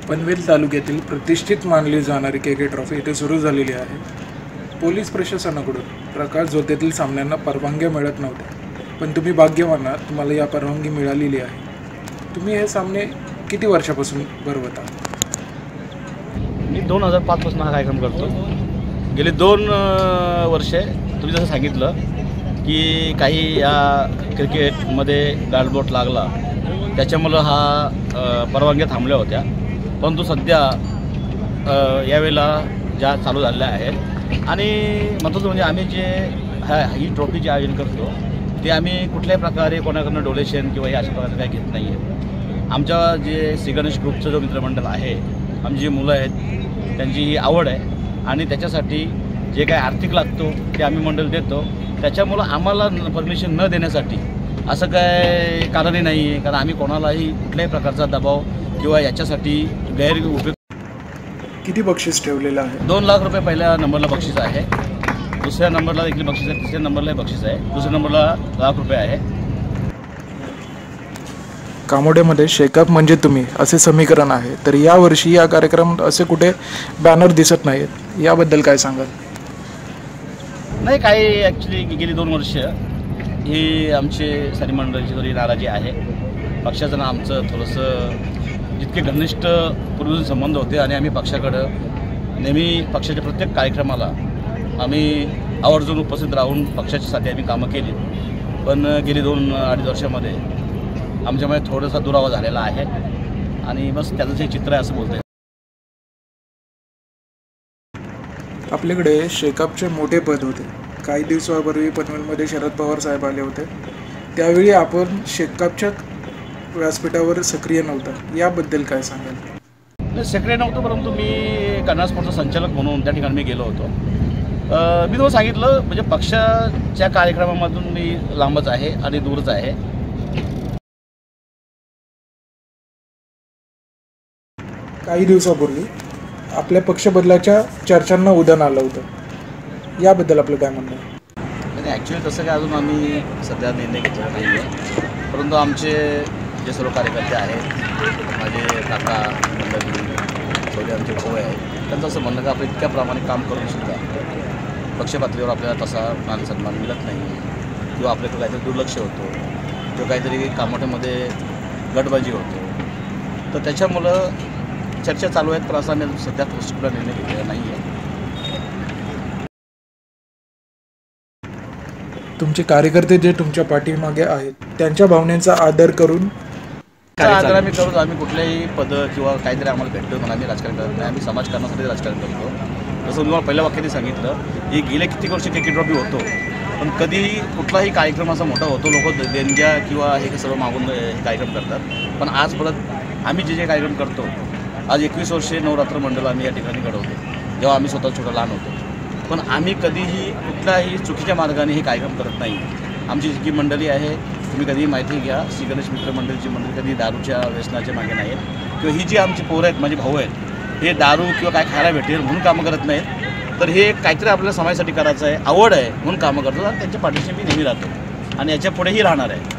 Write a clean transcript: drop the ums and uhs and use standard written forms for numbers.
पनवेल तालुक्यातील प्रतिष्ठित मानली जाणारी के ट्रॉफी येथे सुरू झालेली आहे। पोलीस प्रशासनाकडून प्रकाश झोतेतील सामन्यांना परवानग्या मिळत नव्हत्या, पण तुम्ही भाग्यवान आहात, तुम्हाला या परवानगी मिळालेली आहे। तुम्ही हे सामने किती वर्षापासून भरवता? मी 2005 पासून हा कार्यक्रम करतो। गेली 2 वर्षे तुम्ही जसं सांगितलं की काही या क्रिकेटमध्ये गालबोट लागला, त्याच्यामुळं हा परवानग्या थांबल्या होत्या। परंतु सध्या यावेळेला ज्या चालू झालेल्या आहेत आणि महत्त्वाचं म्हणजे आम्ही जे ही ट्रॉफीचे आयोजन करतो ते आम्ही कुठल्याही प्रकारे कोणाकडून डोनेशन किंवा हे अशा प्रकारे काही घेत नाही आहे। आमच्या जे श्री गणेश ग्रुपचं जो मित्रमंडळ आहे, आमची जी मुलं आहेत त्यांची ही आवड आहे आणि त्याच्यासाठी जे काही आर्थिक लागतो ते आम्ही मंडळ देतो। त्याच्यामुळं आम्हाला परमिशन न देण्यासाठी असं काय कारणही नाही आहे, कारण आम्ही कोणालाही कुठल्याही प्रकारचा दबाव किंवा याच्यासाठी गैर उपयोग। किती बक्षीस ठेवलेलं आहे? 2 लाख रुपये पहिल्या नंबरला बक्षीस आहे, दुसऱ्या नंबरला देखील बक्षीस आहे, तिसऱ्या नंबरलाही बक्षीस आहे, दुसऱ्या नंबरला ₹1,00,000 आहे। कामोड्यामध्ये शेकअप म्हणजे तुम्ही असे समीकरण आहे, तर यावर्षी या कार्यक्रमात असे कुठे बॅनर दिसत नाहीत, याबद्दल काय सांगाल? नाही, काही ॲक्च्युली गेली 2 वर्ष ही आमची सारी मंडळाची थोडी नाराजी आहे। पक्षाचं आमचं थोडंसं जितके घनिष्ठ पूर्वीचे संबंध होते आणि आम्ही पक्षाकडं नेहमी पक्षाच्या प्रत्येक कार्यक्रमाला आम्ही आवर्जून उपस्थित राहून पक्षाच्यासाठी आम्ही कामं केली, पण गेली 2-2.5 वर्षामध्ये आमच्यामुळे थोडासा दुरावा झालेला आहे आणि बस त्याचं जे चित्र आहे असं बोलतं आहे। आपल्याकडे शेकअपचे मोठे पद होते। काही दिवसापूर्वी पनवेलमध्ये शरद पवार साहेब आले होते, त्यावेळी आपण शेकअपच्या व्यासपीठावर सक्रिय नव्हता, याबद्दल काय सांगाल? सक्रिय नव्हतो, परंतु मी कन्नड स्पोर्टचा संचालक म्हणून त्या ठिकाणी मी गेलो होतो। मी तुम्हाला सांगितलं म्हणजे पक्षाच्या कार्यक्रमामधून मी लांबच आहे आणि दूरच आहे। काही दिवसापूर्वी आपल्या पक्ष बदलाच्या चर्चांना उधाण आलं होतं, याबद्दल आपलं काय म्हणणं आहे? नाही, ॲक्च्युली तसं काय अजून आम्ही सध्या निर्णय घेतला नाही आहे, परंतु आमचे जे सर्व कार्यकर्ते आहेत, माझे काका मंडळी थोडे आमचे भाऊ आहेत, त्यांचं असं म्हणणं की आपण इतक्या प्रामाणिक काम करूनसुद्धा पक्ष पातळीवर आपल्याला तसा मान सन्मान मिळत नाही किंवा आपल्याकडे काहीतरी दुर्लक्ष होतो किंवा काहीतरी कामोठ्यामध्ये गटबाजी होतो, तर त्याच्यामुळं चर्चा चालू आहेत, पण असा आम्ही सध्या कुठला निर्णय घेतलेला नाही आहे। तुमचे कार्यकर्ते जे तुमच्या पाठीमागे आहेत त्यांच्या भावनेचा आदर करून आदर आम्ही करू। आम्ही कुठल्याही पद किंवा काहीतरी आम्हाला भेटलं म्हणून आम्ही राजकारण करत नाही, आम्ही समाजकारणासाठी राजकारण करतो। जसं तुम्हाला पहिल्या वाक्याने सांगितलं की गेले किती वर्ष के ट्रॉफी होतो, पण कधीही कुठलाही कार्यक्रम असा मोठा होतो, लोक देणग्या किंवा हे सर्व मागून हे कार्यक्रम करतात, पण आज परत आम्ही जे कार्यक्रम करतो, आज 21 वर्षे नवरात्र मंडळ आम्ही या ठिकाणी घडवतो, जेव्हा आम्ही स्वतः छोटा लहान होतो, पण आम्ही कधीही कुठल्याही चुकीच्या मार्गाने हे कार्यक्रम करत नाही। आमची जी मंडळी आहे, तुम्ही कधीही माहिती घ्या, श्री गणेश मित्र मंडळीची मंडळी कधी दारूच्या व्यसनाच्या मागे नाही आहेत किंवा ही जी आमची पोरं आहेत, माझे भाऊ आहेत, हे दारू किंवा काय खायला भेटेल म्हणून कामं करत नाहीत, तर हे काहीतरी आपल्याला समाजासाठी करायचं आहे, आवड आहे म्हणून कामं करतो आणि त्यांच्या पाठीशी मी नेहमी राहतो आणि याच्या पुढेही राहणार आहे।